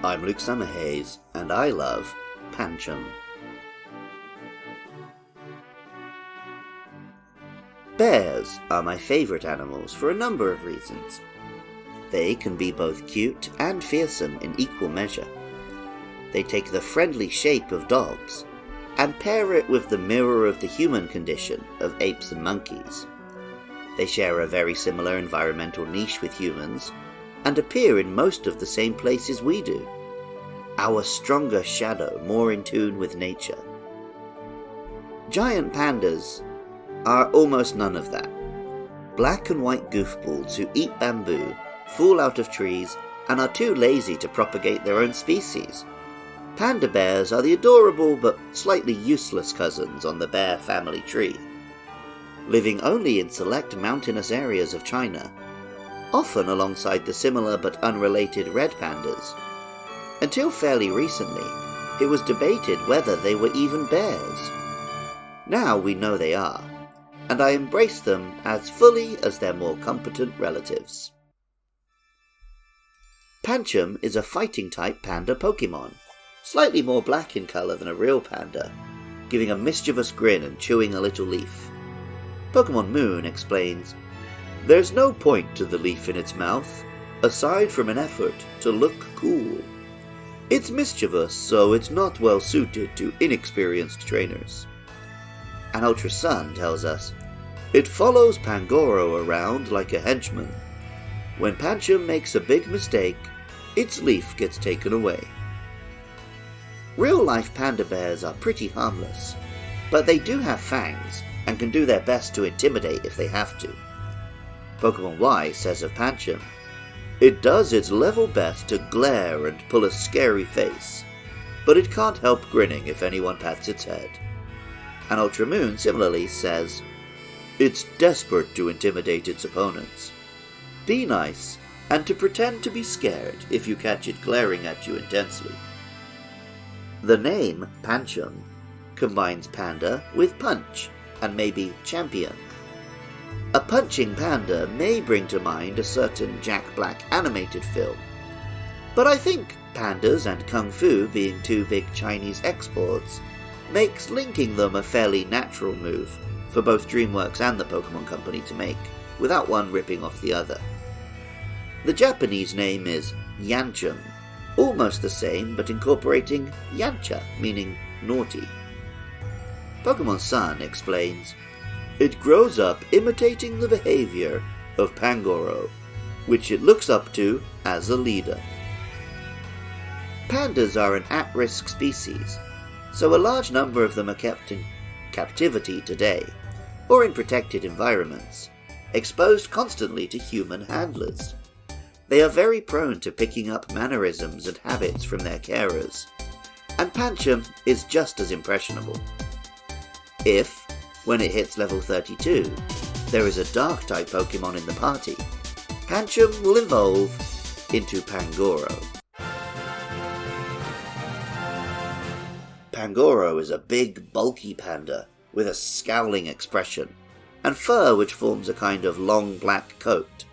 I'm Luke Summerhays, and I love Pancham. Bears are my favourite animals for a number of reasons. They can be both cute and fearsome in equal measure. They take the friendly shape of dogs, and pair it with the mirror of the human condition of apes and monkeys. They share a very similar environmental niche with humans, and appear in most of the same places we do. Our stronger shadow more in tune with nature. Giant pandas are almost none of that. Black and white goofballs who eat bamboo, fall out of trees, and are too lazy to propagate their own species. Panda bears are the adorable but slightly useless cousins on the bear family tree. Living only in select mountainous areas of China, often alongside the similar but unrelated red pandas. Until fairly recently, it was debated whether they were even bears. Now we know they are, and I embrace them as fully as their more competent relatives. Pancham is a fighting-type panda Pokemon, slightly more black in colour than a real panda, giving a mischievous grin and chewing a little leaf. Pokemon Moon explains, "There's no point to the leaf in its mouth, aside from an effort to look cool. It's mischievous, so it's not well suited to inexperienced trainers." And Ultra Sun tells us, "It follows Pangoro around like a henchman. When Pancham makes a big mistake, its leaf gets taken away." Real-life panda bears are pretty harmless, but they do have fangs and can do their best to intimidate if they have to. Pokemon Y says of Pancham, "It does its level best to glare and pull a scary face, but it can't help grinning if anyone pats its head." And Ultra Moon similarly says, "It's desperate to intimidate its opponents. Be nice, and to pretend to be scared if you catch it glaring at you intensely." The name Pancham combines panda with punch, and maybe champion. A punching panda may bring to mind a certain Jack Black animated film, but I think pandas and kung fu being two big Chinese exports makes linking them a fairly natural move for both DreamWorks and the Pokemon Company to make, without one ripping off the other. The Japanese name is Yancham, almost the same but incorporating Yancha, meaning naughty. Pokemon Sun explains, "It grows up imitating the behavior of Pangoro, which it looks up to as a leader." Pandas are an at-risk species, so a large number of them are kept in captivity today, or in protected environments, exposed constantly to human handlers. They are very prone to picking up mannerisms and habits from their carers, and Pancham is just as impressionable. If, when it hits level 32, there is a Dark-type Pokemon in the party, Pancham will evolve into Pangoro. Pangoro is a big, bulky panda with a scowling expression, and fur which forms a kind of long black coat.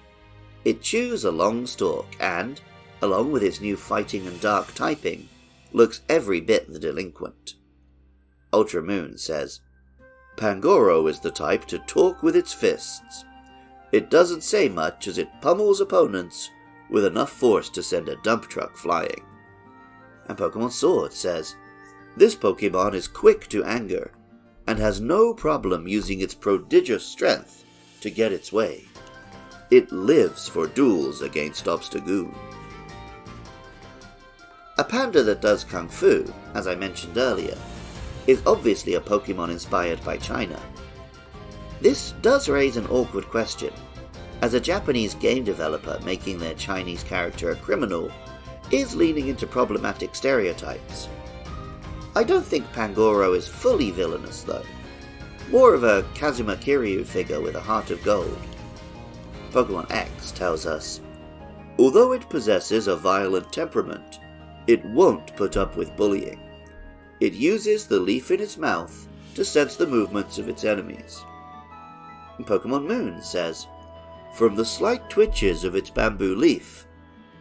It chews a long stalk and, along with its new fighting and dark typing, looks every bit the delinquent. Ultra Moon says, "Pangoro is the type to talk with its fists. It doesn't say much as it pummels opponents with enough force to send a dump truck flying." And Pokemon Sword says, "This Pokemon is quick to anger, and has no problem using its prodigious strength to get its way. It lives for duels against Obstagoon." A panda that does kung fu, as I mentioned earlier, is obviously a Pokemon inspired by China. This does raise an awkward question, as a Japanese game developer making their Chinese character a criminal is leaning into problematic stereotypes. I don't think Pangoro is fully villainous though, more of a Kazuma Kiryu figure with a heart of gold. Pokemon X tells us, "Although it possesses a violent temperament, it won't put up with bullying. It uses the leaf in its mouth to sense the movements of its enemies." And Pokemon Moon says, "From the slight twitches of its bamboo leaf,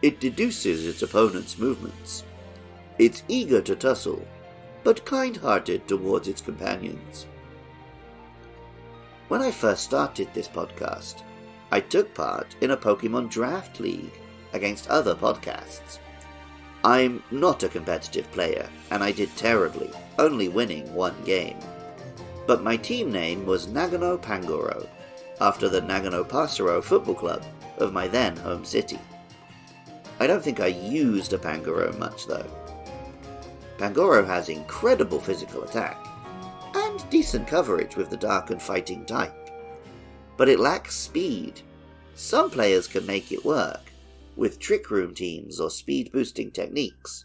It deduces its opponent's movements. It's eager to tussle, but kind-hearted towards its companions. When I first started this podcast, I took part in a Pokemon Draft League against other podcasts. I'm not a competitive player, and I did terribly, only winning one game. But my team name was Nagano Pangoro, after the Nagano Passero football club of my then home city. I don't think I used a Pangoro much though. Pangoro has incredible physical attack, and decent coverage with the dark and fighting type. But it lacks speed. Some players can make it work, with trick room teams or speed boosting techniques.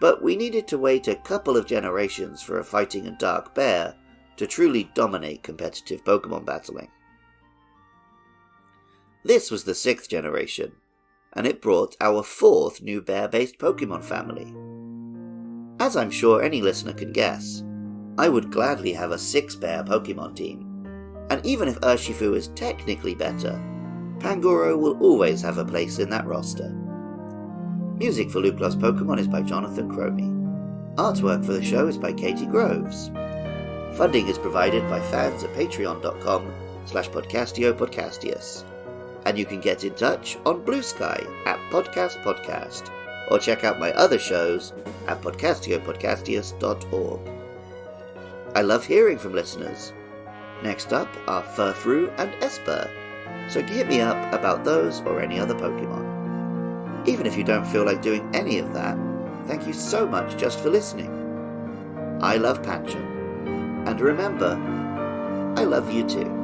But we needed to wait a couple of generations for a fighting and dark bear to truly dominate competitive Pokemon battling. This was the 6th generation, and it brought our 4th new bear-based Pokemon family. As I'm sure any listener can guess, I would gladly have a 6-bear Pokemon team, and even if Urshifu is technically better, Pangoro will always have a place in that roster. Music for Luke Loves Pokemon is by Jonathan Cromie. Artwork for the show is by Katie Groves. Funding is provided by fans at patreon.com/podcastiopodcastius. And you can get in touch on Blue Sky at Podcast Podcast, or check out my other shows at podcastiopodcastius.org. I love hearing from listeners. Next up are Furfrou and Esper, so hit me up about those or any other Pokemon. Even if you don't feel like doing any of that, thank you so much just for listening. I love Pancham, and remember, I love you too.